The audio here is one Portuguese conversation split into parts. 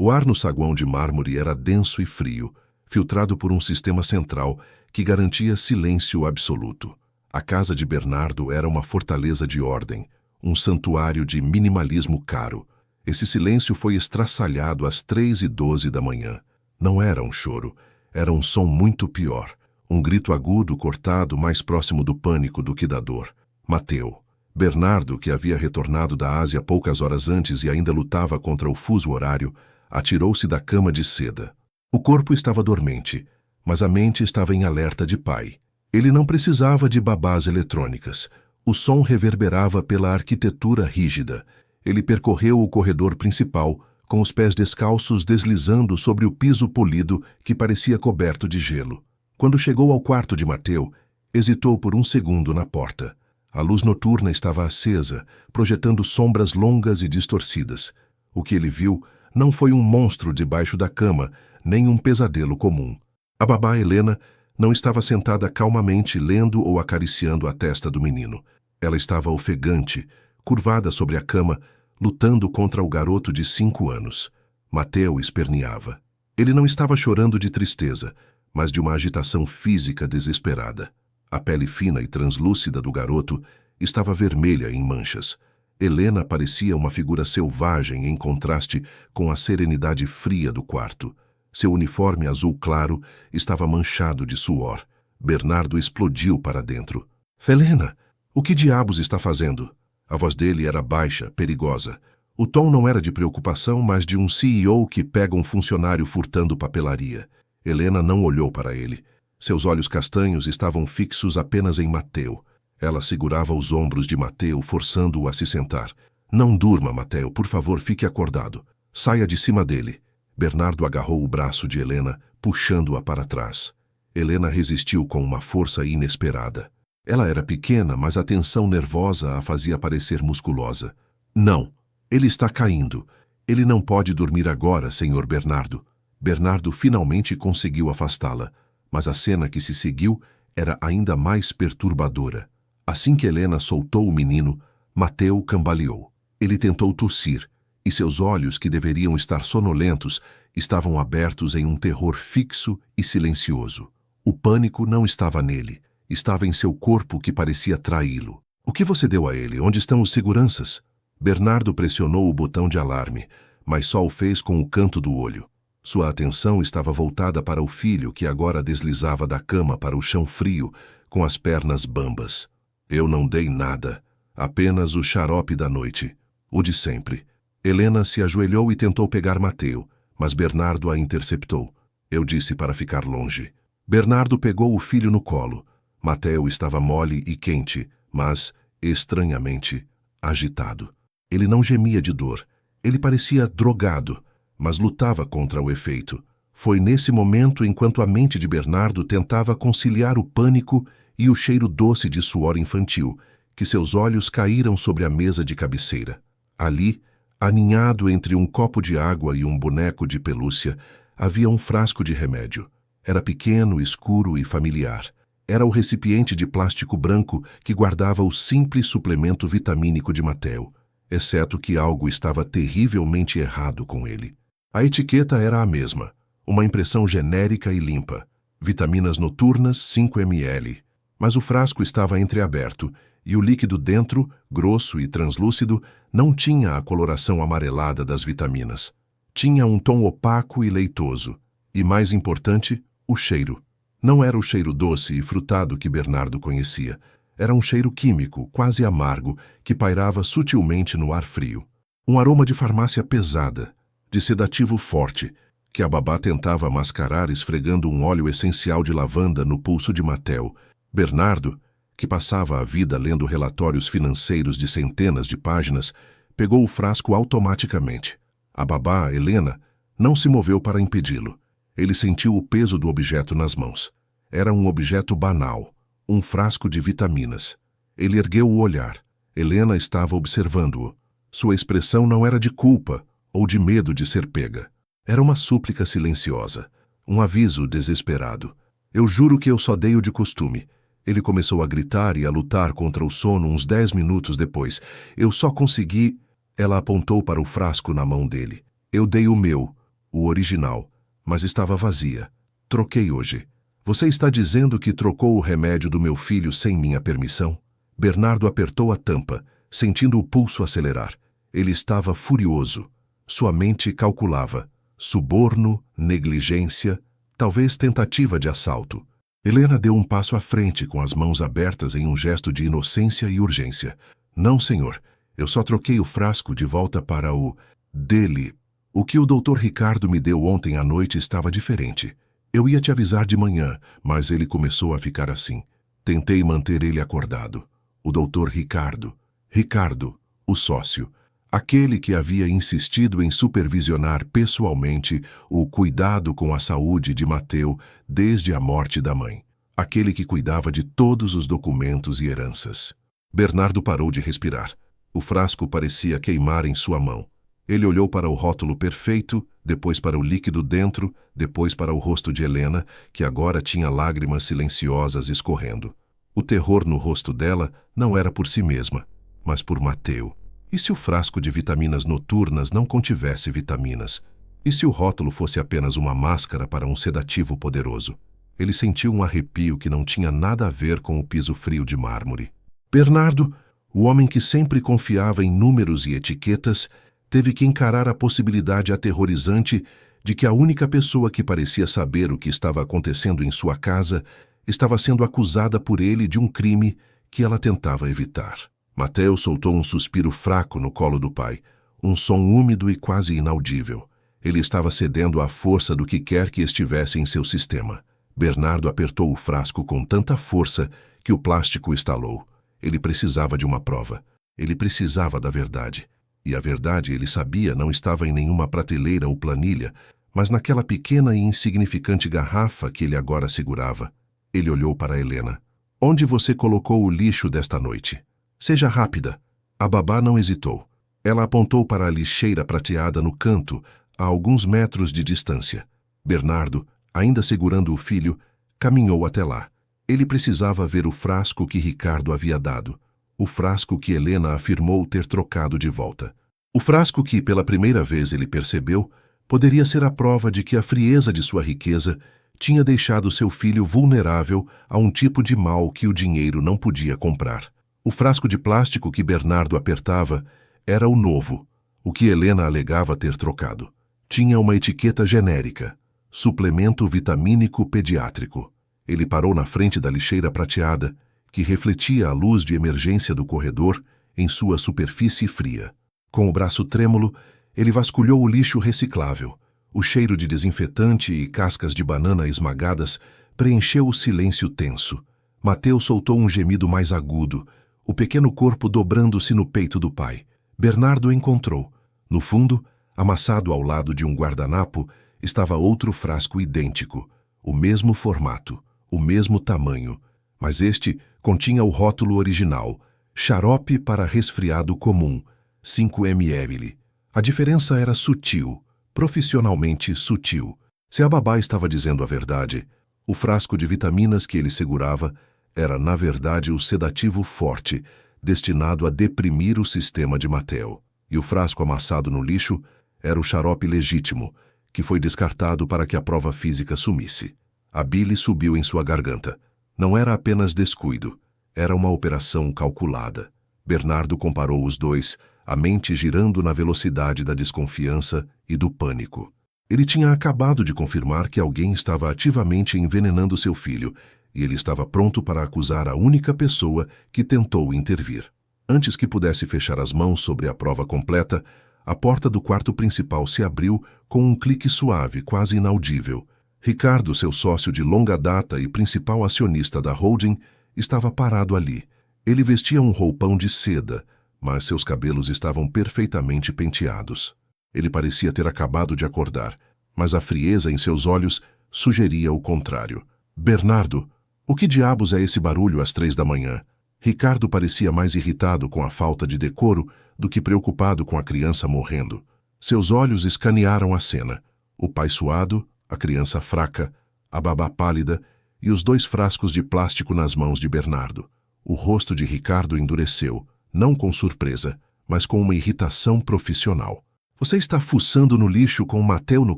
O ar no saguão de mármore era denso e frio, filtrado por um sistema central que garantia silêncio absoluto. A casa de Bernardo era uma fortaleza de ordem, um santuário de minimalismo caro. Esse silêncio foi estraçalhado às 3h12 da manhã. Não era um choro, era um som muito pior. Um grito agudo cortado mais próximo do pânico do que da dor. Mateu. Bernardo, que havia retornado da Ásia poucas horas antes e ainda lutava contra o fuso horário, atirou-se da cama de seda. O corpo estava dormente, mas a mente estava em alerta de pai. Ele não precisava de babás eletrônicas. O som reverberava pela arquitetura rígida. Ele percorreu o corredor principal, com os pés descalços deslizando sobre o piso polido que parecia coberto de gelo. Quando chegou ao quarto de Mateu, hesitou por um segundo na porta. A luz noturna estava acesa, projetando sombras longas e distorcidas. O que ele viu não foi um monstro debaixo da cama, nem um pesadelo comum. A babá Helena não estava sentada calmamente lendo ou acariciando a testa do menino. Ela estava ofegante, curvada sobre a cama, lutando contra o garoto de 5 anos. Mateu esperneava. Ele não estava chorando de tristeza, mas de uma agitação física desesperada. A pele fina e translúcida do garoto estava vermelha em manchas. Helena parecia uma figura selvagem em contraste com a serenidade fria do quarto. Seu uniforme azul claro estava manchado de suor. Bernardo explodiu para dentro. "Helena, o que diabos está fazendo?" A voz dele era baixa, perigosa. O tom não era de preocupação, mas de um CEO que pega um funcionário furtando papelaria. Helena não olhou para ele. Seus olhos castanhos estavam fixos apenas em Mateu. Ela segurava os ombros de Mateu, forçando-o a se sentar. "Não durma, Mateu, por favor, fique acordado. Saia de cima dele." Bernardo agarrou o braço de Helena, puxando-a para trás. Helena resistiu com uma força inesperada. Ela era pequena, mas a tensão nervosa a fazia parecer musculosa. "Não, ele está caindo. Ele não pode dormir agora, senhor Bernardo." Bernardo finalmente conseguiu afastá-la, mas a cena que se seguiu era ainda mais perturbadora. Assim que Helena soltou o menino, Mateu cambaleou. Ele tentou tossir, e seus olhos, que deveriam estar sonolentos, estavam abertos em um terror fixo e silencioso. O pânico não estava nele, estava em seu corpo que parecia traí-lo. "O que você deu a ele? Onde estão os seguranças?" Bernardo pressionou o botão de alarme, mas só o fez com o canto do olho. Sua atenção estava voltada para o filho que agora deslizava da cama para o chão frio, com as pernas bambas. "Eu não dei nada, apenas o xarope da noite, o de sempre." Helena se ajoelhou e tentou pegar Mateu, mas Bernardo a interceptou. "Eu disse para ficar longe." Bernardo pegou o filho no colo. Mateu estava mole e quente, mas, estranhamente, agitado. Ele não gemia de dor. Ele parecia drogado, mas lutava contra o efeito. Foi nesse momento, enquanto a mente de Bernardo tentava conciliar o pânico e o cheiro doce de suor infantil, que seus olhos caíram sobre a mesa de cabeceira. Ali, aninhado entre um copo de água e um boneco de pelúcia, havia um frasco de remédio. Era pequeno, escuro e familiar. Era o recipiente de plástico branco que guardava o simples suplemento vitamínico de Mateu, exceto que algo estava terrivelmente errado com ele. A etiqueta era a mesma, uma impressão genérica e limpa. Vitaminas noturnas, 5 ml. Mas o frasco estava entreaberto, e o líquido dentro, grosso e translúcido, não tinha a coloração amarelada das vitaminas. Tinha um tom opaco e leitoso. E, mais importante, o cheiro. Não era o cheiro doce e frutado que Bernardo conhecia. Era um cheiro químico, quase amargo, que pairava sutilmente no ar frio. Um aroma de farmácia pesada, de sedativo forte, que a babá tentava mascarar esfregando um óleo essencial de lavanda no pulso de Mateu. Bernardo, que passava a vida lendo relatórios financeiros de centenas de páginas, pegou o frasco automaticamente. A babá, Helena, não se moveu para impedi-lo. Ele sentiu o peso do objeto nas mãos. Era um objeto banal, um frasco de vitaminas. Ele ergueu o olhar. Helena estava observando-o. Sua expressão não era de culpa ou de medo de ser pega. Era uma súplica silenciosa, um aviso desesperado. "Eu juro que eu só dei o de costume." Ele começou a gritar e a lutar contra o sono uns 10 minutos depois. "Eu só consegui..." Ela apontou para o frasco na mão dele. "Eu dei o meu, o original, mas estava vazia. Troquei hoje. Você está dizendo que trocou o remédio do meu filho sem minha permissão? Bernardo apertou a tampa, sentindo o pulso acelerar. Ele estava furioso. Sua mente calculava. Suborno, negligência, talvez tentativa de assalto. Helena deu um passo à frente com as mãos abertas em um gesto de inocência e urgência. Não, senhor. Eu só troquei o frasco de volta para o... dele. O que o Dr. Ricardo me deu ontem à noite estava diferente. Eu ia te avisar de manhã, mas ele começou a ficar assim. Tentei manter ele acordado. O Dr. Ricardo. Ricardo, o sócio. Aquele que havia insistido em supervisionar pessoalmente o cuidado com a saúde de Mateu desde a morte da mãe. Aquele que cuidava de todos os documentos e heranças. Bernardo parou de respirar. O frasco parecia queimar em sua mão. Ele olhou para o rótulo perfeito, depois para o líquido dentro, depois para o rosto de Helena, que agora tinha lágrimas silenciosas escorrendo. O terror no rosto dela não era por si mesma, mas por Mateu. E se o frasco de vitaminas noturnas não contivesse vitaminas? E se o rótulo fosse apenas uma máscara para um sedativo poderoso? Ele sentiu um arrepio que não tinha nada a ver com o piso frio de mármore. Bernardo, o homem que sempre confiava em números e etiquetas, teve que encarar a possibilidade aterrorizante de que a única pessoa que parecia saber o que estava acontecendo em sua casa estava sendo acusada por ele de um crime que ela tentava evitar. Mateu soltou um suspiro fraco no colo do pai, um som úmido e quase inaudível. Ele estava cedendo à força do que quer que estivesse em seu sistema. Bernardo apertou o frasco com tanta força que o plástico estalou. Ele precisava de uma prova. Ele precisava da verdade. E a verdade, ele sabia, não estava em nenhuma prateleira ou planilha, mas naquela pequena e insignificante garrafa que ele agora segurava. Ele olhou para Helena. Onde você colocou o lixo desta noite? Seja rápida. A babá não hesitou. Ela apontou para a lixeira prateada no canto, a alguns metros de distância. Bernardo, ainda segurando o filho, caminhou até lá. Ele precisava ver o frasco que Ricardo havia dado. O frasco que Helena afirmou ter trocado de volta. O frasco que, pela primeira vez, ele percebeu, poderia ser a prova de que a frieza de sua riqueza tinha deixado seu filho vulnerável a um tipo de mal que o dinheiro não podia comprar. O frasco de plástico que Bernardo apertava era o novo, o que Helena alegava ter trocado. Tinha uma etiqueta genérica, suplemento vitamínico pediátrico. Ele parou na frente da lixeira prateada, que refletia a luz de emergência do corredor em sua superfície fria. Com o braço trêmulo, ele vasculhou o lixo reciclável. O cheiro de desinfetante e cascas de banana esmagadas preencheu o silêncio tenso. Mateu soltou um gemido mais agudo, o pequeno corpo dobrando-se no peito do pai. Bernardo encontrou. No fundo, amassado ao lado de um guardanapo, estava outro frasco idêntico, o mesmo formato, o mesmo tamanho, mas este continha o rótulo original, xarope para resfriado comum, 5 ml. A diferença era sutil, profissionalmente sutil. Se a babá estava dizendo a verdade, o frasco de vitaminas que ele segurava era, na verdade, o sedativo forte, destinado a deprimir o sistema de Mateu. E o frasco amassado no lixo era o xarope legítimo, que foi descartado para que a prova física sumisse. A bile subiu em sua garganta. Não era apenas descuido, era uma operação calculada. Bernardo comparou os dois, a mente girando na velocidade da desconfiança e do pânico. Ele tinha acabado de confirmar que alguém estava ativamente envenenando seu filho, e ele estava pronto para acusar a única pessoa que tentou intervir. Antes que pudesse fechar as mãos sobre a prova completa, a porta do quarto principal se abriu com um clique suave, quase inaudível. Ricardo, seu sócio de longa data e principal acionista da holding, estava parado ali. Ele vestia um roupão de seda, mas seus cabelos estavam perfeitamente penteados. Ele parecia ter acabado de acordar, mas a frieza em seus olhos sugeria o contrário. Bernardo, o que diabos é esse barulho às 3 da manhã? Ricardo parecia mais irritado com a falta de decoro do que preocupado com a criança morrendo. Seus olhos escanearam a cena. O pai suado, a criança fraca, a babá pálida e os 2 frascos de plástico nas mãos de Bernardo. O rosto de Ricardo endureceu, não com surpresa, mas com uma irritação profissional. Você está fuçando no lixo com o Mateu no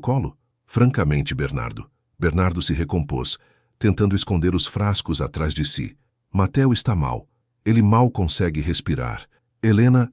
colo? Francamente, Bernardo. Bernardo se recompôs, tentando esconder os frascos atrás de si. Mateu está mal. Ele mal consegue respirar. Helena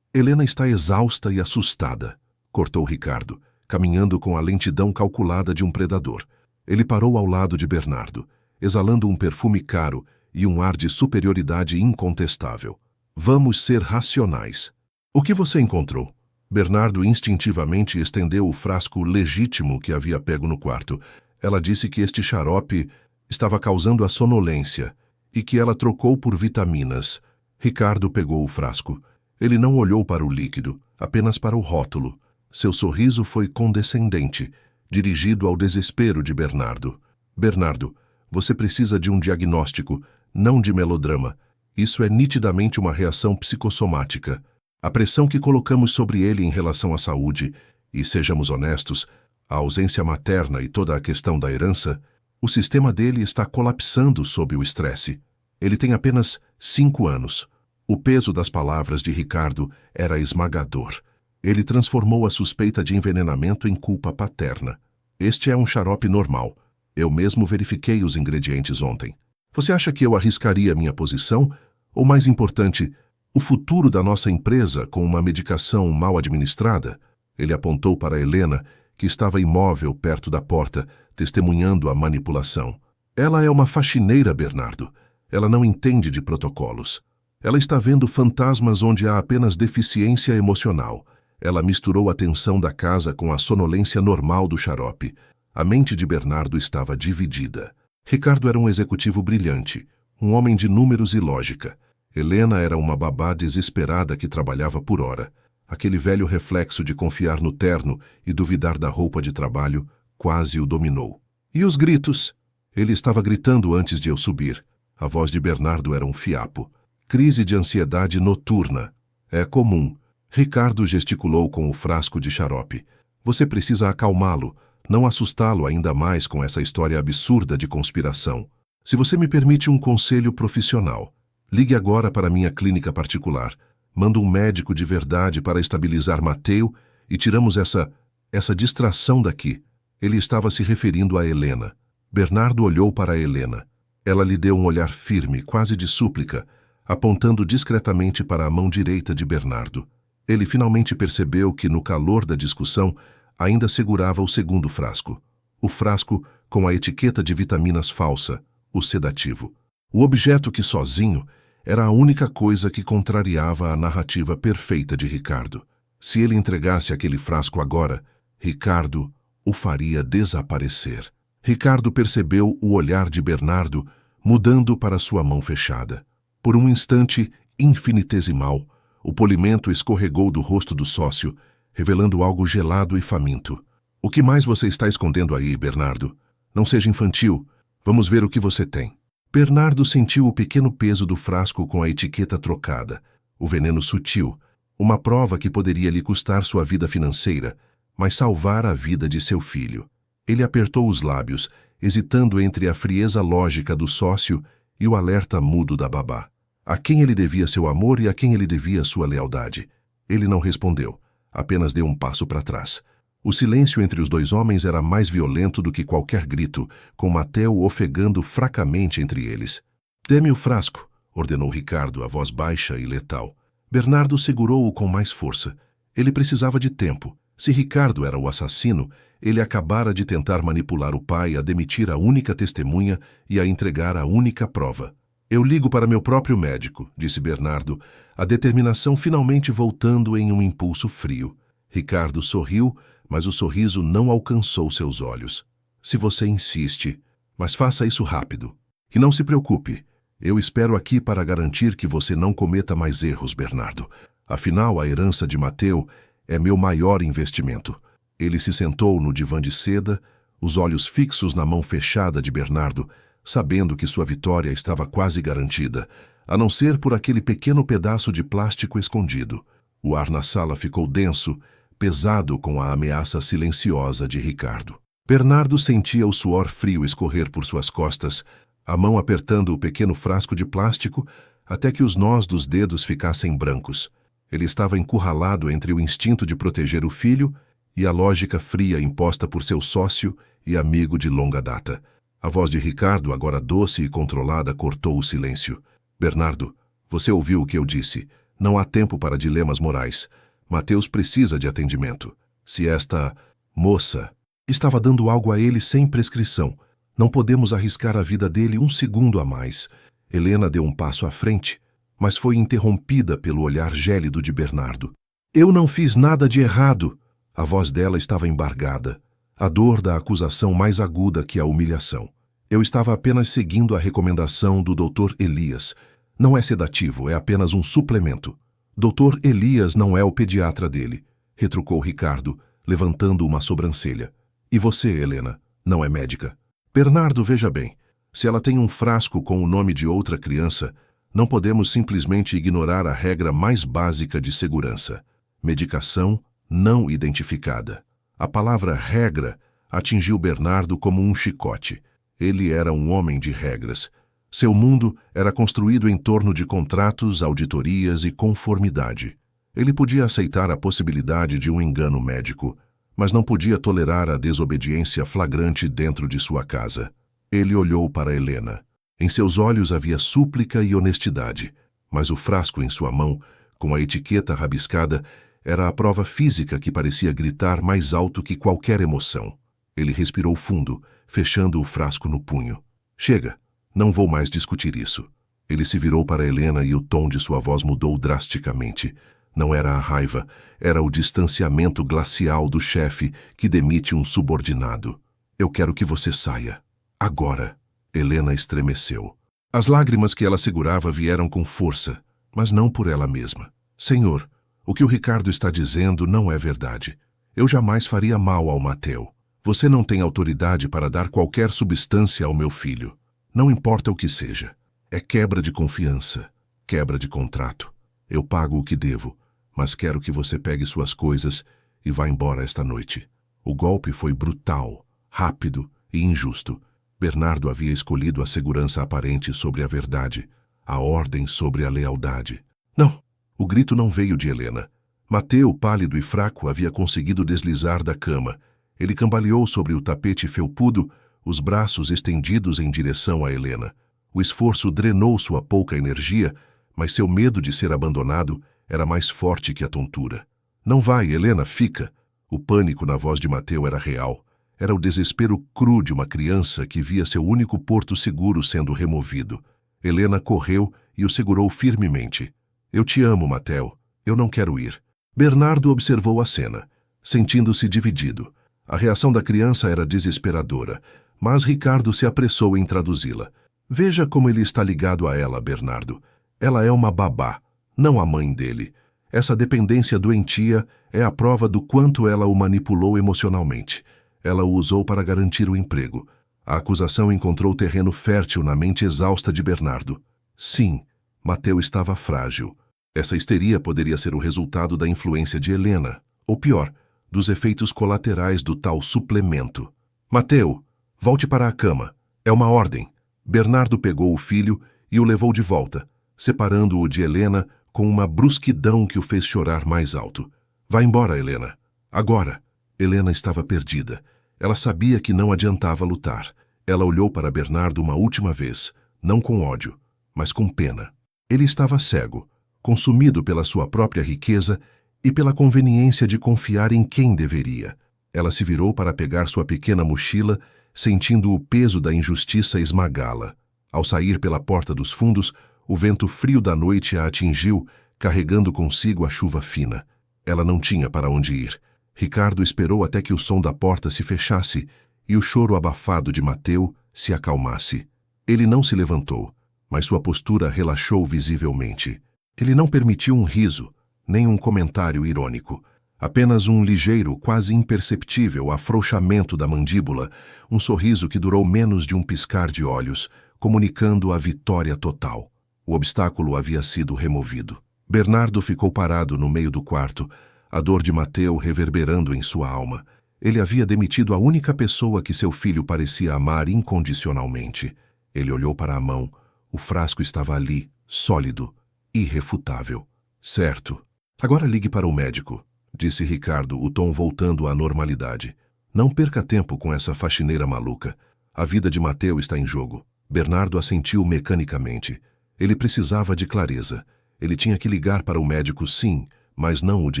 está exausta e assustada, cortou Ricardo, caminhando com a lentidão calculada de um predador. Ele parou ao lado de Bernardo, exalando um perfume caro e um ar de superioridade incontestável. Vamos ser racionais. O que você encontrou? Bernardo instintivamente estendeu o frasco legítimo que havia pego no quarto. Ela disse que este xarope estava causando a sonolência e que ela trocou por vitaminas. Ricardo pegou o frasco. Ele não olhou para o líquido, apenas para o rótulo. Seu sorriso foi condescendente, dirigido ao desespero de Bernardo. Bernardo, você precisa de um diagnóstico, não de melodrama. Isso é nitidamente uma reação psicossomática. A pressão que colocamos sobre ele em relação à saúde, e sejamos honestos, a ausência materna e toda a questão da herança, o sistema dele está colapsando sob o estresse. Ele tem apenas 5 anos. O peso das palavras de Ricardo era esmagador. Ele transformou a suspeita de envenenamento em culpa paterna. Este é um xarope normal. Eu mesmo verifiquei os ingredientes ontem. Você acha que eu arriscaria minha posição? Ou, mais importante, o futuro da nossa empresa com uma medicação mal administrada? Ele apontou para Helena, que estava imóvel perto da porta, testemunhando a manipulação. Ela é uma faxineira, Bernardo. Ela não entende de protocolos. Ela está vendo fantasmas onde há apenas deficiência emocional. Ela misturou a tensão da casa com a sonolência normal do xarope. A mente de Bernardo estava dividida. Ricardo era um executivo brilhante, um homem de números e lógica. Helena era uma babá desesperada que trabalhava por hora. Aquele velho reflexo de confiar no terno e duvidar da roupa de trabalho quase o dominou. E os gritos? Ele estava gritando antes de eu subir. A voz de Bernardo era um fiapo. Crise de ansiedade noturna. É comum. Ricardo gesticulou com o frasco de xarope. Você precisa acalmá-lo, não assustá-lo ainda mais com essa história absurda de conspiração. Se você me permite um conselho profissional, ligue agora para minha clínica particular. Manda um médico de verdade para estabilizar Mateu e tiramos essa distração daqui. Ele estava se referindo a Helena. Bernardo olhou para Helena. Ela lhe deu um olhar firme, quase de súplica, apontando discretamente para a mão direita de Bernardo. Ele finalmente percebeu que, no calor da discussão, ainda segurava o segundo frasco. O frasco com a etiqueta de vitaminas falsa, o sedativo. O objeto que, sozinho, era a única coisa que contrariava a narrativa perfeita de Ricardo. Se ele entregasse aquele frasco agora, Ricardo o faria desaparecer. Ricardo percebeu o olhar de Bernardo mudando para sua mão fechada. Por um instante infinitesimal, o polimento escorregou do rosto do sócio, revelando algo gelado e faminto. O que mais você está escondendo aí, Bernardo? Não seja infantil. Vamos ver o que você tem. Bernardo sentiu o pequeno peso do frasco com a etiqueta trocada, o veneno sutil, uma prova que poderia lhe custar sua vida financeira, mas salvar a vida de seu filho. Ele apertou os lábios, hesitando entre a frieza lógica do sócio e o alerta mudo da babá. A quem ele devia seu amor e a quem ele devia sua lealdade? Ele não respondeu, apenas deu um passo para trás. O silêncio entre os dois homens era mais violento do que qualquer grito, com Mateu ofegando fracamente entre eles. Dê-me o frasco, ordenou Ricardo, a voz baixa e letal. Bernardo segurou-o com mais força. Ele precisava de tempo. Se Ricardo era o assassino, ele acabara de tentar manipular o pai a demitir a única testemunha e a entregar a única prova. Eu ligo para meu próprio médico, disse Bernardo, a determinação finalmente voltando em um impulso frio. Ricardo sorriu, mas o sorriso não alcançou seus olhos. Se você insiste, mas faça isso rápido. E não se preocupe, eu espero aqui para garantir que você não cometa mais erros, Bernardo. Afinal, a herança de Mateu é meu maior investimento. Ele se sentou no divã de seda, os olhos fixos na mão fechada de Bernardo, sabendo que sua vitória estava quase garantida, a não ser por aquele pequeno pedaço de plástico escondido. O ar na sala ficou denso, pesado com a ameaça silenciosa de Ricardo. Bernardo sentia o suor frio escorrer por suas costas, a mão apertando o pequeno frasco de plástico até que os nós dos dedos ficassem brancos. Ele estava encurralado entre o instinto de proteger o filho e a lógica fria imposta por seu sócio e amigo de longa data. A voz de Ricardo, agora doce e controlada, cortou o silêncio. Bernardo, você ouviu o que eu disse. Não há tempo para dilemas morais. Mateus precisa de atendimento. Se esta moça estava dando algo a ele sem prescrição, não podemos arriscar a vida dele um segundo a mais. Helena deu um passo à frente, mas foi interrompida pelo olhar gélido de Bernardo. Eu não fiz nada de errado. A voz dela estava embargada, a dor da acusação mais aguda que a humilhação. Eu estava apenas seguindo a recomendação do Dr. Elias. Não é sedativo, é apenas um suplemento. Dr. Elias não é o pediatra dele, retrucou Ricardo, levantando uma sobrancelha. E você, Helena, não é médica? Bernardo, veja bem, se ela tem um frasco com o nome de outra criança, não podemos simplesmente ignorar a regra mais básica de segurança. Medicação não identificada. A palavra regra atingiu Bernardo como um chicote. Ele era um homem de regras. Seu mundo era construído em torno de contratos, auditorias e conformidade. Ele podia aceitar a possibilidade de um engano médico, mas não podia tolerar a desobediência flagrante dentro de sua casa. Ele olhou para Helena. Em seus olhos havia súplica e honestidade, mas o frasco em sua mão, com a etiqueta rabiscada, era a prova física que parecia gritar mais alto que qualquer emoção. Ele respirou fundo, fechando o frasco no punho. Chega, não vou mais discutir isso. Ele se virou para Helena e o tom de sua voz mudou drasticamente. Não era a raiva, era o distanciamento glacial do chefe que demite um subordinado. Eu quero que você saia. Agora. Helena estremeceu. As lágrimas que ela segurava vieram com força, mas não por ela mesma. Senhor, o que o Ricardo está dizendo não é verdade. Eu jamais faria mal ao Mateu. Você não tem autoridade para dar qualquer substância ao meu filho. Não importa o que seja. É quebra de confiança, quebra de contrato. Eu pago o que devo, mas quero que você pegue suas coisas e vá embora esta noite. O golpe foi brutal, rápido e injusto. Bernardo havia escolhido a segurança aparente sobre a verdade, a ordem sobre a lealdade. Não! O grito não veio de Helena. Mateu, pálido e fraco, havia conseguido deslizar da cama. Ele cambaleou sobre o tapete felpudo, os braços estendidos em direção a Helena. O esforço drenou sua pouca energia, mas seu medo de ser abandonado era mais forte que a tontura. Não vai, Helena, fica! O pânico na voz de Mateu era real. Era o desespero cru de uma criança que via seu único porto seguro sendo removido. Helena correu e o segurou firmemente. Eu te amo, Mateu. Eu não quero ir. Bernardo observou a cena, sentindo-se dividido. A reação da criança era desesperadora, mas Ricardo se apressou em traduzi-la. Veja como ele está ligado a ela, Bernardo. Ela é uma babá, não a mãe dele. Essa dependência doentia é a prova do quanto ela o manipulou emocionalmente. Ela o usou para garantir o emprego. A acusação encontrou terreno fértil na mente exausta de Bernardo. Sim, Mateu estava frágil. Essa histeria poderia ser o resultado da influência de Helena, ou pior, dos efeitos colaterais do tal suplemento. Mateu, volte para a cama. É uma ordem. Bernardo pegou o filho e o levou de volta, separando-o de Helena com uma brusquidão que o fez chorar mais alto. Vá embora, Helena. Agora. Helena estava perdida. Ela sabia que não adiantava lutar. Ela olhou para Bernardo uma última vez, não com ódio, mas com pena. Ele estava cego, consumido pela sua própria riqueza e pela conveniência de confiar em quem deveria. Ela se virou para pegar sua pequena mochila, sentindo o peso da injustiça esmagá-la. Ao sair pela porta dos fundos, o vento frio da noite a atingiu, carregando consigo a chuva fina. Ela não tinha para onde ir. Ricardo esperou até que o som da porta se fechasse e o choro abafado de Mateu se acalmasse. Ele não se levantou, mas sua postura relaxou visivelmente. Ele não permitiu um riso, nem um comentário irônico. Apenas um ligeiro, quase imperceptível afrouxamento da mandíbula, um sorriso que durou menos de um piscar de olhos, comunicando a vitória total. O obstáculo havia sido removido. Bernardo ficou parado no meio do quarto, a dor de Mateu reverberando em sua alma. Ele havia demitido a única pessoa que seu filho parecia amar incondicionalmente. Ele olhou para a mão. O frasco estava ali, sólido, irrefutável. Certo, Agora ligue para o médico, disse Ricardo, o tom voltando à normalidade. Não perca tempo com essa faxineira maluca. A vida de Mateu está em jogo. Bernardo assentiu mecanicamente. Ele precisava de clareza. Ele tinha que ligar para o médico, sim, mas não o de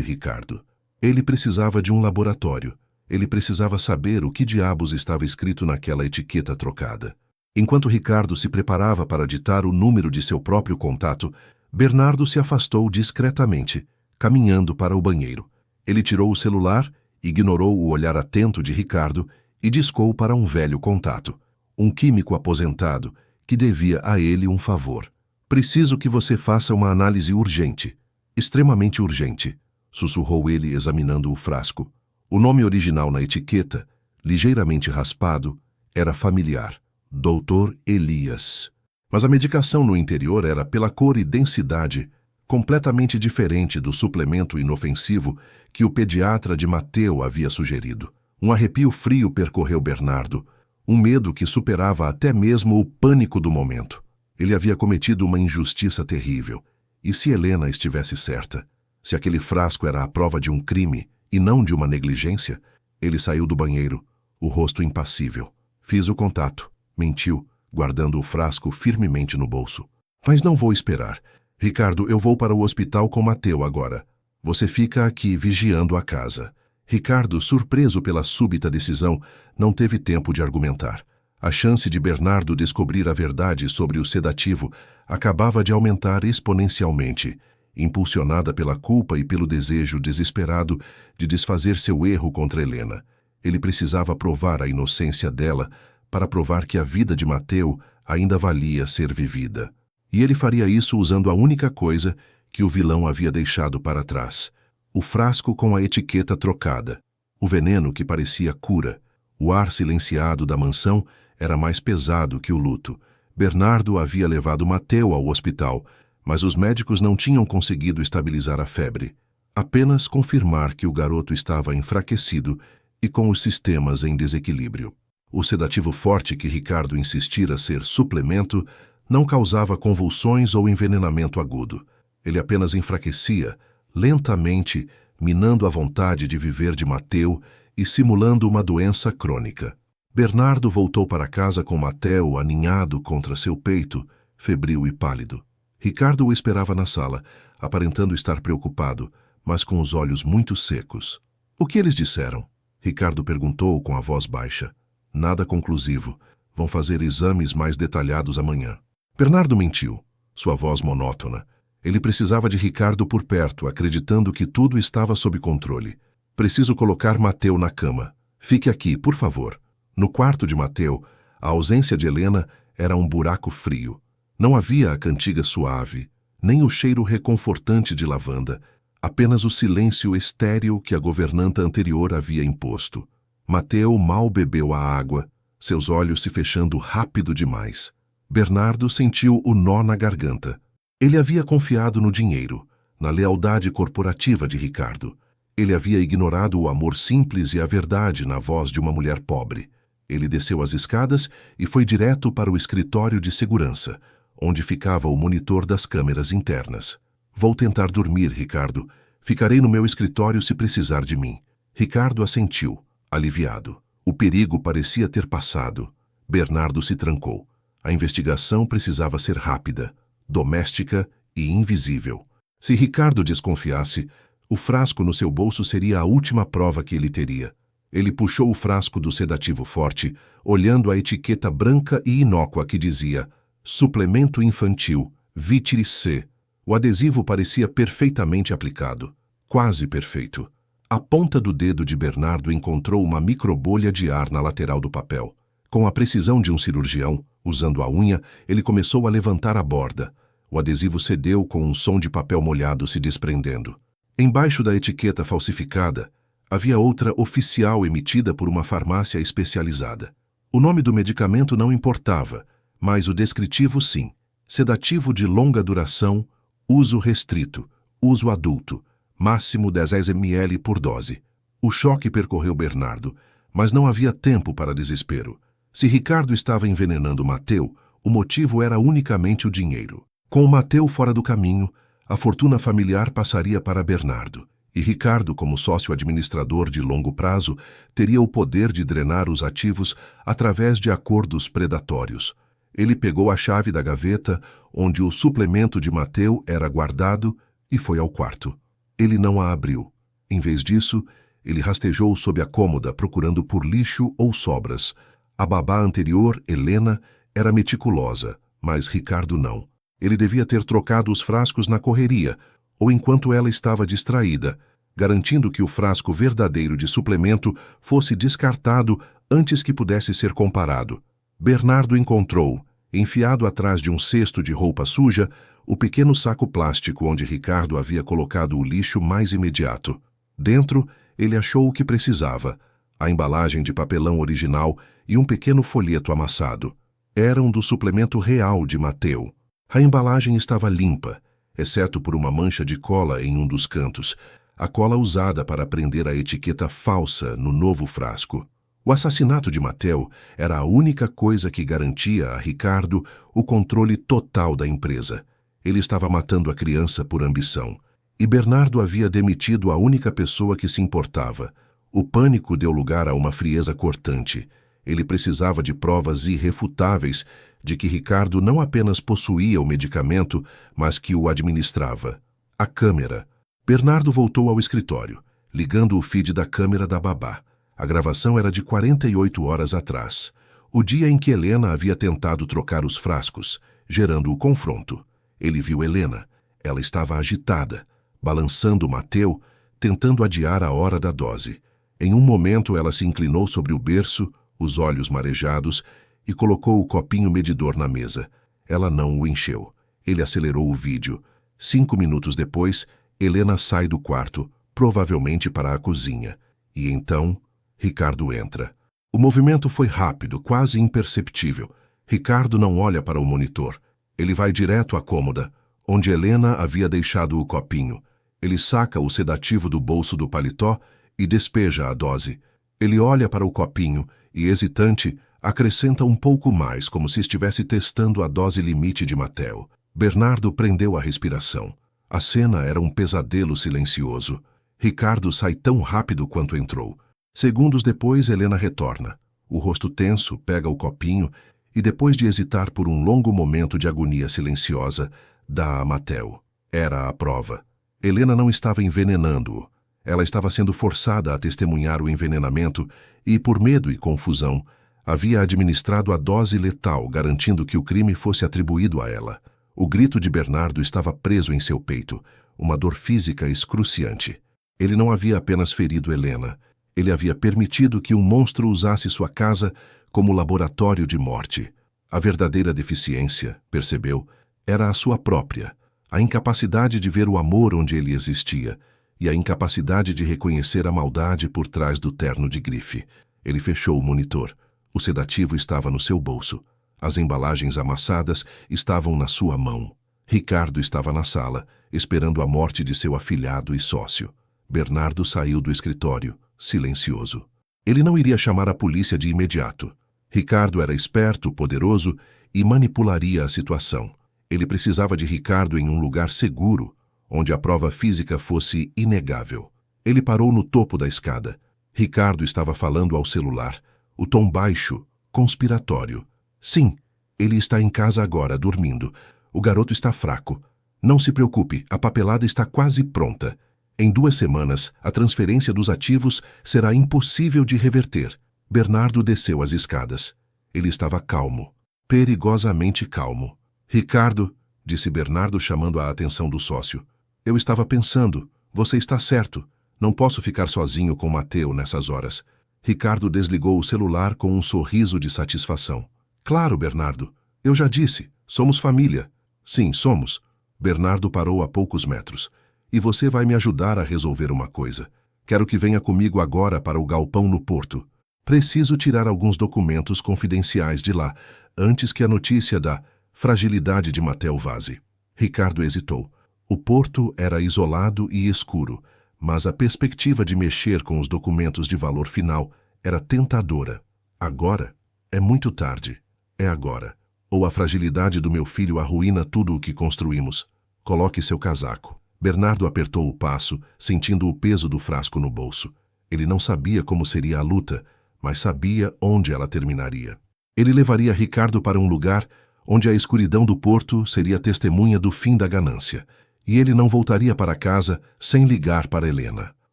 Ricardo. Ele precisava de um laboratório. Ele precisava saber o que diabos estava escrito naquela etiqueta trocada. Enquanto Ricardo se preparava para ditar o número de seu próprio contato, Bernardo se afastou discretamente, caminhando para o banheiro. Ele tirou o celular, ignorou o olhar atento de Ricardo e discou para um velho contato, um químico aposentado que devia a ele um favor. Preciso que você faça uma análise urgente, extremamente urgente, sussurrou ele examinando o frasco. O nome original na etiqueta, ligeiramente raspado, era familiar, Dr. Elias. Mas a medicação no interior era, pela cor e densidade, completamente diferente do suplemento inofensivo que o pediatra de Mateu havia sugerido. Um arrepio frio percorreu Bernardo, um medo que superava até mesmo o pânico do momento. Ele havia cometido uma injustiça terrível. E se Helena estivesse certa? Se aquele frasco era a prova de um crime e não de uma negligência? Ele saiu do banheiro, o rosto impassível. Fiz o contato, mentiu, guardando o frasco firmemente no bolso. Mas não vou esperar. Ricardo, eu vou para o hospital com Mateu agora. Você fica aqui vigiando a casa. Ricardo, surpreso pela súbita decisão, não teve tempo de argumentar. A chance de Bernardo descobrir a verdade sobre o sedativo acabava de aumentar exponencialmente, impulsionada pela culpa e pelo desejo desesperado de desfazer seu erro contra Helena. Ele precisava provar a inocência dela para provar que a vida de Mateu ainda valia ser vivida. E ele faria isso usando a única coisa que o vilão havia deixado para trás: o frasco com a etiqueta trocada, o veneno que parecia cura. O ar silenciado da mansão era mais pesado que o luto. Bernardo havia levado Mateu ao hospital, mas os médicos não tinham conseguido estabilizar a febre, apenas confirmar que o garoto estava enfraquecido e com os sistemas em desequilíbrio. O sedativo forte que Ricardo insistira ser suplemento não causava convulsões ou envenenamento agudo. Ele apenas enfraquecia, lentamente, minando a vontade de viver de Mateu e simulando uma doença crônica. Bernardo voltou para casa com Mateu aninhado contra seu peito, febril e pálido. Ricardo o esperava na sala, aparentando estar preocupado, mas com os olhos muito secos. O que eles disseram? Ricardo perguntou com a voz baixa. Nada conclusivo. Vão fazer exames mais detalhados amanhã. Bernardo mentiu, sua voz monótona. Ele precisava de Ricardo por perto, acreditando que tudo estava sob controle. Preciso colocar Mateu na cama. Fique aqui, por favor. No quarto de Mateu, a ausência de Helena era um buraco frio. Não havia a cantiga suave, nem o cheiro reconfortante de lavanda, apenas o silêncio estéril que a governanta anterior havia imposto. Mateu mal bebeu a água, seus olhos se fechando rápido demais. Bernardo sentiu o nó na garganta. Ele havia confiado no dinheiro, na lealdade corporativa de Ricardo. Ele havia ignorado o amor simples e a verdade na voz de uma mulher pobre. Ele desceu as escadas e foi direto para o escritório de segurança, onde ficava o monitor das câmeras internas. Vou tentar dormir, Ricardo. Ficarei no meu escritório se precisar de mim. Ricardo assentiu, aliviado. O perigo parecia ter passado. Bernardo se trancou. A investigação precisava ser rápida, doméstica e invisível. Se Ricardo desconfiasse, o frasco no seu bolso seria a última prova que ele teria. Ele puxou o frasco do sedativo forte, olhando a etiqueta branca e inócua que dizia Suplemento Infantil, Vitri C. O adesivo parecia perfeitamente aplicado, quase perfeito. A ponta do dedo de Bernardo encontrou uma microbolha de ar na lateral do papel. Com a precisão de um cirurgião, usando a unha, ele começou a levantar a borda. O adesivo cedeu com um som de papel molhado se desprendendo. Embaixo da etiqueta falsificada, havia outra oficial emitida por uma farmácia especializada. O nome do medicamento não importava, mas o descritivo sim. Sedativo de longa duração, uso restrito, uso adulto, máximo 10 ml por dose. O choque percorreu Bernardo, mas não havia tempo para desespero. Se Ricardo estava envenenando Mateu, o motivo era unicamente o dinheiro. Com o Mateu fora do caminho, A fortuna familiar passaria para Bernardo, e Ricardo, como sócio administrador de longo prazo, teria o poder de drenar os ativos através de acordos predatórios. Ele pegou a chave da gaveta, onde o suplemento de Mateu era guardado, e foi ao quarto. Ele não a abriu. Em vez disso, ele rastejou sob a cômoda procurando por lixo ou sobras. A babá anterior, Helena, era meticulosa, mas Ricardo não. Ele devia ter trocado os frascos na correria, ou enquanto ela estava distraída, garantindo que o frasco verdadeiro de suplemento fosse descartado antes que pudesse ser comparado. Bernardo encontrou, enfiado atrás de um cesto de roupa suja, o pequeno saco plástico onde Ricardo havia colocado o lixo mais imediato. Dentro, ele achou o que precisava, a embalagem de papelão original e um pequeno folheto amassado. Eram do suplemento real de Mateu. A embalagem estava limpa, exceto por uma mancha de cola em um dos cantos, a cola usada para prender a etiqueta falsa no novo frasco. O assassinato de Mateu era a única coisa que garantia a Ricardo o controle total da empresa. Ele estava matando a criança por ambição. E Bernardo havia demitido a única pessoa que se importava. O pânico deu lugar a uma frieza cortante. Ele precisava de provas irrefutáveis de que Ricardo não apenas possuía o medicamento, mas que o administrava. A câmera. Bernardo voltou ao escritório, ligando o feed da câmera da babá. A gravação era de 48 horas atrás, o dia em que Helena havia tentado trocar os frascos, gerando o confronto. Ele viu Helena. Ela estava agitada, balançando Mateu, tentando adiar a hora da dose. Em um momento ela se inclinou sobre o berço, os olhos marejados, e colocou o copinho medidor na mesa. Ela não o encheu. Ele acelerou o vídeo. 5 minutos depois, Helena sai do quarto, provavelmente para a cozinha. E então, Ricardo entra. O movimento foi rápido, quase imperceptível. Ricardo não olha para o monitor. Ele vai direto à cômoda, onde Helena havia deixado o copinho. Ele saca o sedativo do bolso do paletó e despeja a dose. Ele olha para o copinho e, hesitante, acrescenta um pouco mais, como se estivesse testando a dose limite de Mateu. Bernardo prendeu a respiração. A cena era um pesadelo silencioso. Ricardo sai tão rápido quanto entrou. Segundos depois, Helena retorna. O rosto tenso, pega o copinho e, depois de hesitar por um longo momento de agonia silenciosa, dá a Mateu. Era a prova. Helena não estava envenenando-o. Ela estava sendo forçada a testemunhar o envenenamento e, por medo e confusão, havia administrado a dose letal, garantindo que o crime fosse atribuído a ela. O grito de Bernardo estava preso em seu peito, uma dor física excruciante. Ele não havia apenas ferido Helena. Ele havia permitido que um monstro usasse sua casa como laboratório de morte. A verdadeira deficiência, percebeu, era a sua própria, a incapacidade de ver o amor onde ele existia e a incapacidade de reconhecer a maldade por trás do terno de grife. Ele fechou o monitor. O sedativo estava no seu bolso. As embalagens amassadas estavam na sua mão. Ricardo estava na sala, esperando a morte de seu afilhado e sócio. Bernardo saiu do escritório, silencioso. Ele não iria chamar a polícia de imediato. Ricardo era esperto, poderoso e manipularia a situação. Ele precisava de Ricardo em um lugar seguro, onde a prova física fosse inegável. Ele parou no topo da escada. Ricardo estava falando ao celular. O tom baixo, conspiratório. Sim, ele está em casa agora, dormindo. O garoto está fraco. Não se preocupe, a papelada está quase pronta. Em 2 semanas, a transferência dos ativos será impossível de reverter. Bernardo desceu as escadas. Ele estava calmo, perigosamente calmo. Ricardo, disse Bernardo chamando a atenção do sócio. Eu estava pensando, você está certo. Não posso ficar sozinho com Mateu nessas horas. Ricardo desligou o celular com um sorriso de satisfação. Claro, Bernardo. Eu já disse, somos família. Sim, somos. Bernardo parou a poucos metros. E você vai me ajudar a resolver uma coisa. Quero que venha comigo agora para o galpão no porto. Preciso tirar alguns documentos confidenciais de lá, antes que a notícia da fragilidade de Mateu vaze. Ricardo hesitou. O porto era isolado e escuro, mas a perspectiva de mexer com os documentos de valor final era tentadora. Agora? É muito tarde. É agora. Ou a fragilidade do meu filho arruína tudo o que construímos. Coloque seu casaco. Bernardo apertou o passo, sentindo o peso do frasco no bolso. Ele não sabia como seria a luta, mas sabia onde ela terminaria. Ele levaria Ricardo para um lugar onde a escuridão do porto seria testemunha do fim da ganância, e ele não voltaria para casa sem ligar para Helena.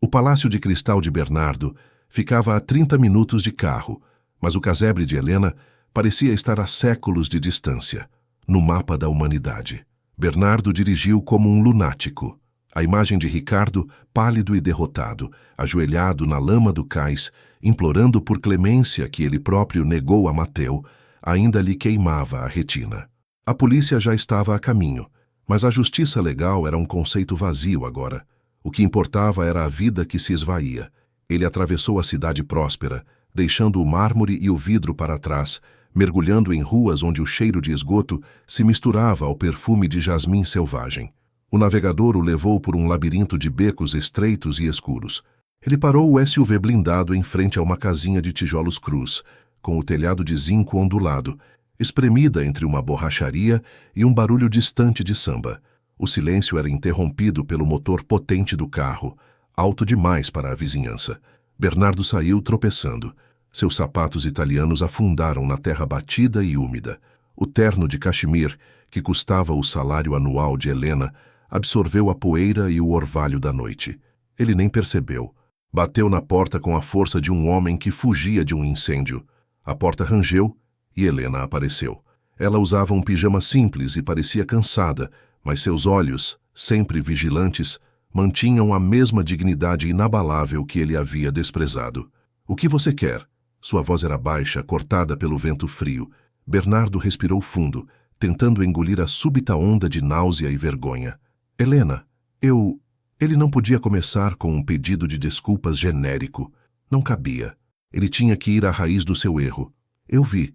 O Palácio de Cristal de Bernardo ficava a 30 minutos de carro, mas o casebre de Helena parecia estar a séculos de distância, no mapa da humanidade. Bernardo dirigiu como um lunático. A imagem de Ricardo, pálido e derrotado, ajoelhado na lama do cais, implorando por clemência que ele próprio negou a Mateu, ainda lhe queimava a retina. A polícia já estava a caminho, mas a justiça legal era um conceito vazio agora. O que importava era a vida que se esvaía. Ele atravessou a cidade próspera, deixando o mármore e o vidro para trás, mergulhando em ruas onde o cheiro de esgoto se misturava ao perfume de jasmim selvagem. O navegador o levou por um labirinto de becos estreitos e escuros. Ele parou o SUV blindado em frente a uma casinha de tijolos crus, com o telhado de zinco ondulado, espremida entre uma borracharia e um barulho distante de samba. O silêncio era interrompido pelo motor potente do carro, alto demais para a vizinhança. Bernardo saiu tropeçando. Seus sapatos italianos afundaram na terra batida e úmida. O terno de cachemir, que custava o salário anual de Helena, absorveu a poeira e o orvalho da noite. Ele nem percebeu. Bateu na porta com a força de um homem que fugia de um incêndio. A porta rangeu e Helena apareceu. Ela usava um pijama simples e parecia cansada, mas seus olhos, sempre vigilantes, mantinham a mesma dignidade inabalável que ele havia desprezado. "O que você quer?" Sua voz era baixa, cortada pelo vento frio. Bernardo respirou fundo, tentando engolir a súbita onda de náusea e vergonha. "Helena, Ele não podia começar com um pedido de desculpas genérico. Não cabia. Ele tinha que ir à raiz do seu erro. Eu vi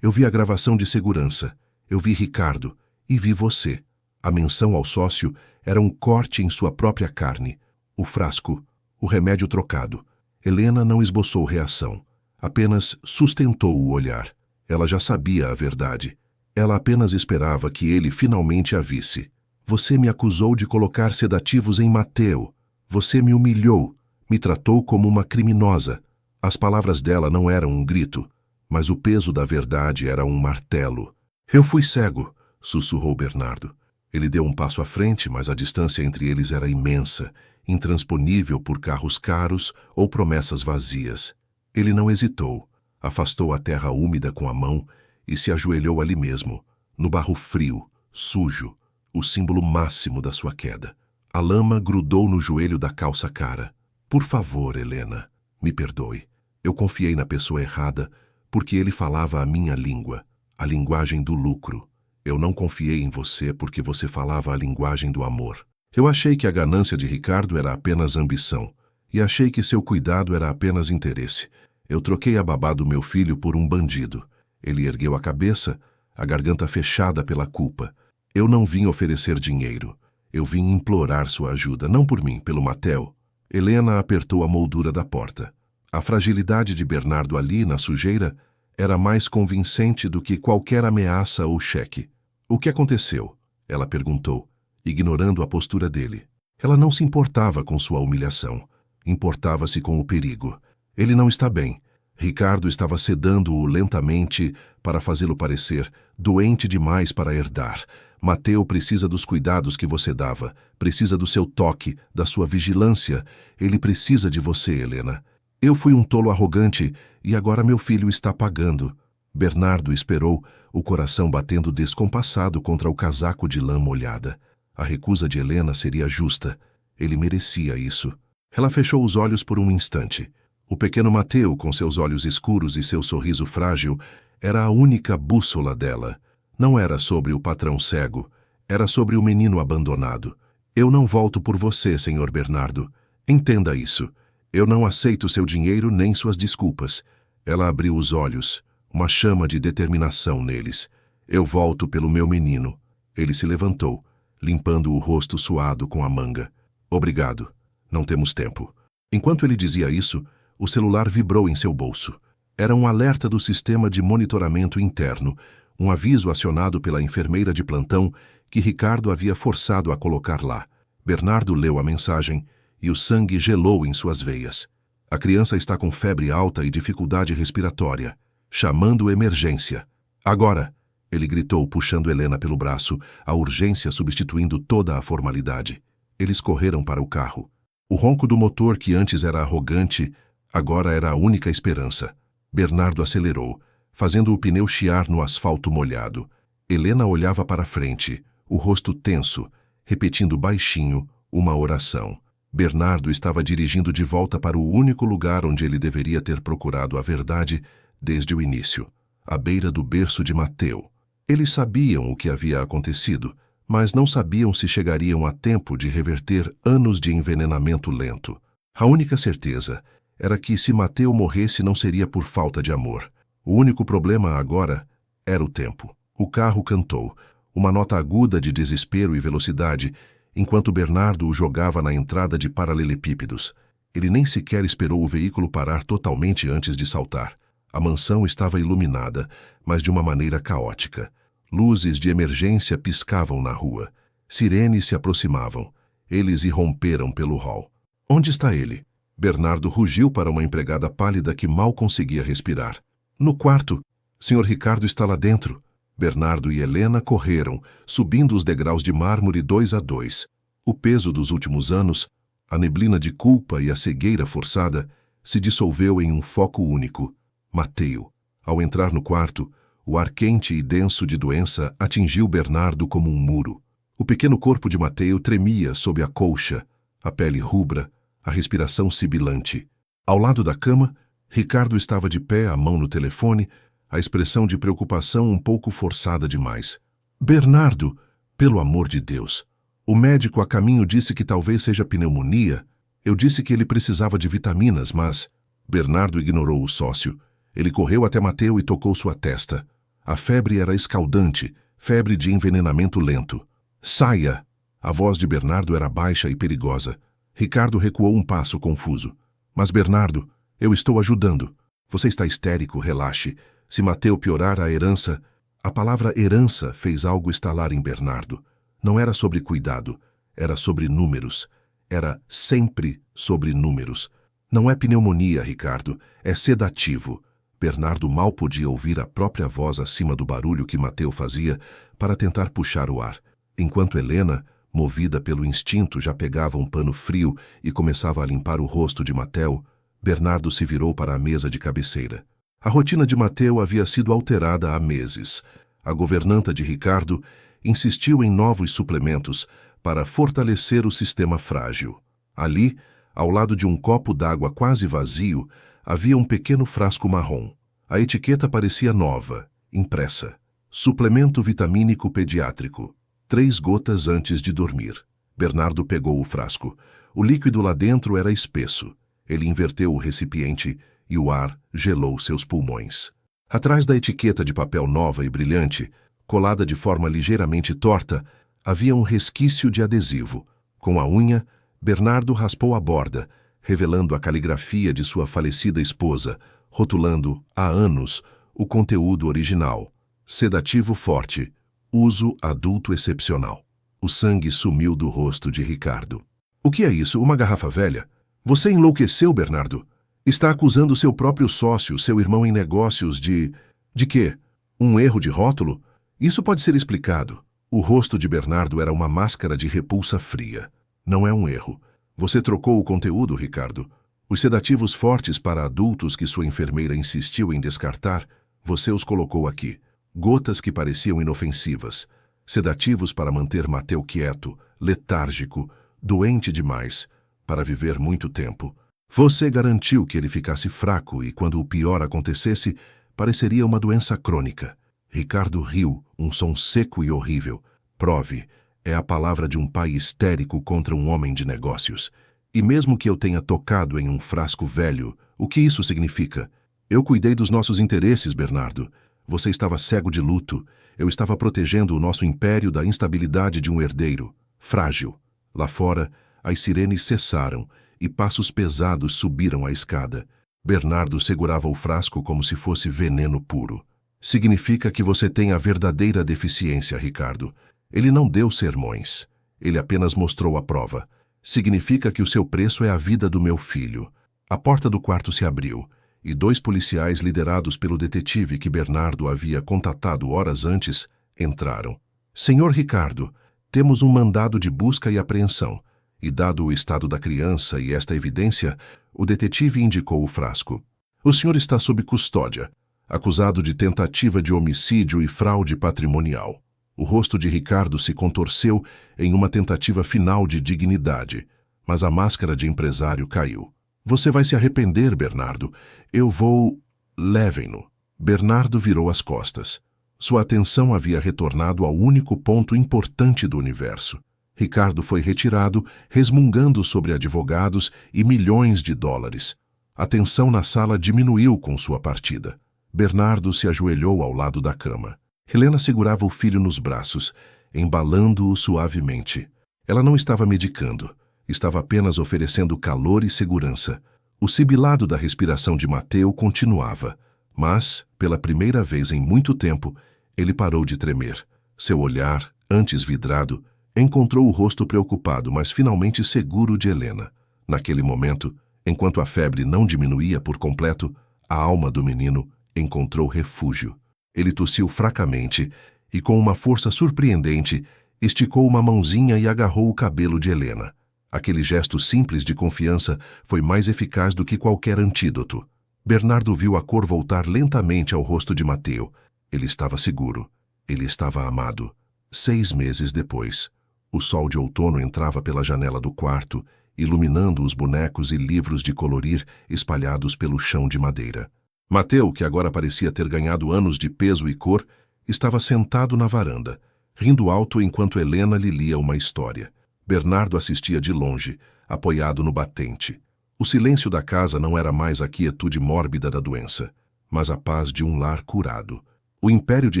a gravação de segurança. Eu vi Ricardo. E vi você." A menção ao sócio era um corte em sua própria carne. O frasco, o remédio trocado. Helena não esboçou reação. Apenas sustentou o olhar. Ela já sabia a verdade. Ela apenas esperava que ele finalmente a visse. "Você me acusou de colocar sedativos em Mateu. Você me humilhou, me tratou como uma criminosa." As palavras dela não eram um grito, mas o peso da verdade era um martelo. "Eu fui cego", sussurrou Bernardo. Ele deu um passo à frente, mas a distância entre eles era imensa, intransponível por carros caros ou promessas vazias. Ele não hesitou, afastou a terra úmida com a mão e se ajoelhou ali mesmo, no barro frio, sujo, o símbolo máximo da sua queda. A lama grudou no joelho da calça cara. "Por favor, Helena, me perdoe. Eu confiei na pessoa errada porque ele falava a minha língua, a linguagem do lucro. Eu não confiei em você porque você falava a linguagem do amor. Eu achei que a ganância de Ricardo era apenas ambição, e achei que seu cuidado era apenas interesse. Eu troquei a babá do meu filho por um bandido." Ele ergueu a cabeça, a garganta fechada pela culpa. "Eu não vim oferecer dinheiro. Eu vim implorar sua ajuda, não por mim, pelo Mateu." Helena apertou a moldura da porta. A fragilidade de Bernardo ali, na sujeira, era mais convincente do que qualquer ameaça ou cheque. "O que aconteceu?" ela perguntou, ignorando a postura dele. Ela não se importava com sua humilhação. Importava-se com o perigo. "Ele não está bem." Ricardo estava sedando-o lentamente para fazê-lo parecer doente demais para herdar. "Mateu precisa dos cuidados que você dava, precisa do seu toque, da sua vigilância. Ele precisa de você, Helena. Eu fui um tolo arrogante e agora meu filho está pagando." Bernardo esperou, o coração batendo descompassado contra o casaco de lã molhada. A recusa de Helena seria justa. Ele merecia isso. Ela fechou os olhos por um instante. O pequeno Mateu, com seus olhos escuros e seu sorriso frágil, era a única bússola dela. Não era sobre o patrão cego, era sobre o menino abandonado. "Eu não volto por você, senhor Bernardo. Entenda isso. Eu não aceito seu dinheiro nem suas desculpas." Ela abriu os olhos, uma chama de determinação neles. "Eu volto pelo meu menino." Ele se levantou, limpando o rosto suado com a manga. "Obrigado. Não temos tempo." Enquanto ele dizia isso, o celular vibrou em seu bolso. Era um alerta do sistema de monitoramento interno, um aviso acionado pela enfermeira de plantão que Ricardo havia forçado a colocar lá. Bernardo leu a mensagem e o sangue gelou em suas veias. A criança está com febre alta e dificuldade respiratória. Chamando emergência. Agora! Ele gritou, puxando Helena pelo braço, a urgência substituindo toda a formalidade. Eles correram para o carro. O ronco do motor, que antes era arrogante, agora era a única esperança. Bernardo acelerou, fazendo o pneu chiar no asfalto molhado. Helena olhava para frente, o rosto tenso, repetindo baixinho uma oração. Bernardo estava dirigindo de volta para o único lugar onde ele deveria ter procurado a verdade desde o início, à beira do berço de Mateu. Eles sabiam o que havia acontecido, mas não sabiam se chegariam a tempo de reverter anos de envenenamento lento. A única certeza era que se Mateu morresse não seria por falta de amor. O único problema agora era o tempo. O carro cantou, uma nota aguda de desespero e velocidade, enquanto Bernardo o jogava na entrada de paralelepípedos. Ele nem sequer esperou o veículo parar totalmente antes de saltar. A mansão estava iluminada, mas de uma maneira caótica. Luzes de emergência piscavam na rua. Sirenes se aproximavam. Eles irromperam pelo hall. Onde está ele? Bernardo rugiu para uma empregada pálida que mal conseguia respirar. No quarto. Senhor Ricardo está lá dentro. Bernardo e Helena correram, subindo os degraus de mármore 2 a 2. O peso dos últimos anos, a neblina de culpa e a cegueira forçada, se dissolveu em um foco único. Mateu. Ao entrar no quarto, o ar quente e denso de doença atingiu Bernardo como um muro. O pequeno corpo de Mateu tremia sob a colcha, a pele rubra, a respiração sibilante. Ao lado da cama, Ricardo estava de pé, a mão no telefone, a expressão de preocupação um pouco forçada demais. Bernardo, pelo amor de Deus! O médico a caminho disse que talvez seja pneumonia. Eu disse que ele precisava de vitaminas, mas... Bernardo ignorou o sócio. Ele correu até Mateu e tocou sua testa. A febre era escaldante, febre de envenenamento lento. Saia! A voz de Bernardo era baixa e perigosa. Ricardo recuou um passo, confuso. Mas Bernardo, eu estou ajudando. Você está histérico, relaxe. Se Mateu piorar a herança... A palavra herança fez algo estalar em Bernardo. Não era sobre cuidado, era sobre números. Era sempre sobre números. Não é pneumonia, Ricardo, é sedativo. Bernardo mal podia ouvir a própria voz acima do barulho que Mateu fazia para tentar puxar o ar, enquanto Helena, movida pelo instinto, já pegava um pano frio e começava a limpar o rosto de Mateu. Bernardo se virou para a mesa de cabeceira. A rotina de Mateu havia sido alterada há meses. A governanta de Ricardo insistiu em novos suplementos para fortalecer o sistema frágil. Ali, ao lado de um copo d'água quase vazio, havia um pequeno frasco marrom. A etiqueta parecia nova, impressa. Suplemento vitamínico pediátrico. 3 gotas antes de dormir. Bernardo pegou o frasco. O líquido lá dentro era espesso. Ele inverteu o recipiente e o ar gelou seus pulmões. Atrás da etiqueta de papel nova e brilhante, colada de forma ligeiramente torta, havia um resquício de adesivo. Com a unha, Bernardo raspou a borda, revelando a caligrafia de sua falecida esposa, rotulando, há anos, o conteúdo original. Sedativo forte. Uso adulto excepcional. O sangue sumiu do rosto de Ricardo. O que é isso? Uma garrafa velha? Você enlouqueceu, Bernardo? Está acusando seu próprio sócio, seu irmão em negócios, de... De quê? Um erro de rótulo? Isso pode ser explicado. O rosto de Bernardo era uma máscara de repulsa fria. Não é um erro. Você trocou o conteúdo, Ricardo. Os sedativos fortes para adultos que sua enfermeira insistiu em descartar, você os colocou aqui. Gotas que pareciam inofensivas. Sedativos para manter Mateu quieto, letárgico, doente demais, para viver muito tempo. Você garantiu que ele ficasse fraco e, quando o pior acontecesse, pareceria uma doença crônica. Ricardo riu, um som seco e horrível. Prove. É a palavra de um pai histérico contra um homem de negócios. E mesmo que eu tenha tocado em um frasco velho, o que isso significa? Eu cuidei dos nossos interesses, Bernardo. Você estava cego de luto. Eu estava protegendo o nosso império da instabilidade de um herdeiro. Frágil. Lá fora, as sirenes cessaram e passos pesados subiram a escada. Bernardo segurava o frasco como se fosse veneno puro. Significa que você tem a verdadeira deficiência, Ricardo. Ele não deu sermões. Ele apenas mostrou a prova. Significa que o seu preço é a vida do meu filho. A porta do quarto se abriu, e 2 policiais liderados pelo detetive que Bernardo havia contatado horas antes, entraram. Senhor Ricardo, temos um mandado de busca e apreensão. E dado o estado da criança e esta evidência, o detetive indicou o frasco. O senhor está sob custódia, acusado de tentativa de homicídio e fraude patrimonial. O rosto de Ricardo se contorceu em uma tentativa final de dignidade, mas a máscara de empresário caiu. Você vai se arrepender, Bernardo. Eu vou... Levem-no. Bernardo virou as costas. Sua atenção havia retornado ao único ponto importante do universo. Ricardo foi retirado, resmungando sobre advogados e milhões de dólares. A tensão na sala diminuiu com sua partida. Bernardo se ajoelhou ao lado da cama. Helena segurava o filho nos braços, embalando-o suavemente. Ela não estava medicando, estava apenas oferecendo calor e segurança. O sibilado da respiração de Mateu continuava, mas, pela primeira vez em muito tempo, ele parou de tremer. Seu olhar, antes vidrado, encontrou o rosto preocupado, mas finalmente seguro de Helena. Naquele momento, enquanto a febre não diminuía por completo, a alma do menino encontrou refúgio. Ele tossiu fracamente e, com uma força surpreendente, esticou uma mãozinha e agarrou o cabelo de Helena. Aquele gesto simples de confiança foi mais eficaz do que qualquer antídoto. Bernardo viu a cor voltar lentamente ao rosto de Mateu. Ele estava seguro. Ele estava amado. 6 meses depois, o sol de outono entrava pela janela do quarto, iluminando os bonecos e livros de colorir espalhados pelo chão de madeira. Mateu, que agora parecia ter ganhado anos de peso e cor, estava sentado na varanda, rindo alto enquanto Helena lhe lia uma história. Bernardo assistia de longe, apoiado no batente. O silêncio da casa não era mais a quietude mórbida da doença, mas a paz de um lar curado. O império de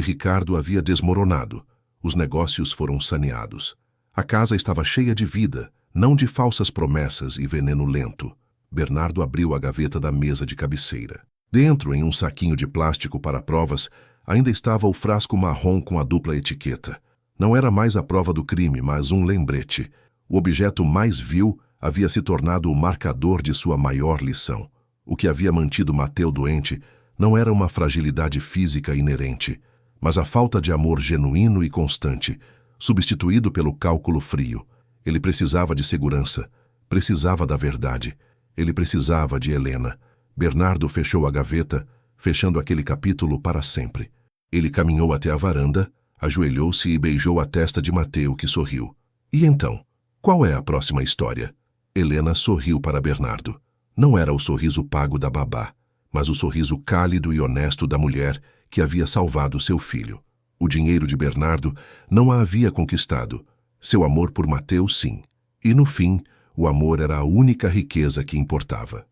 Ricardo havia desmoronado. Os negócios foram saneados. A casa estava cheia de vida, não de falsas promessas e veneno lento. Bernardo abriu a gaveta da mesa de cabeceira. Dentro, em um saquinho de plástico para provas, ainda estava o frasco marrom com a dupla etiqueta. Não era mais a prova do crime, mas um lembrete. O objeto mais vil havia se tornado o marcador de sua maior lição. O que havia mantido Mateu doente não era uma fragilidade física inerente, mas a falta de amor genuíno e constante, substituído pelo cálculo frio. Ele precisava de segurança, precisava da verdade. Ele precisava de Helena. Bernardo fechou a gaveta, fechando aquele capítulo para sempre. Ele caminhou até a varanda, ajoelhou-se e beijou a testa de Mateu, que sorriu. E então, qual é a próxima história? Helena sorriu para Bernardo. Não era o sorriso pago da babá, mas o sorriso cálido e honesto da mulher que havia salvado seu filho. O dinheiro de Bernardo não a havia conquistado. Seu amor por Mateu, sim. E no fim, o amor era a única riqueza que importava.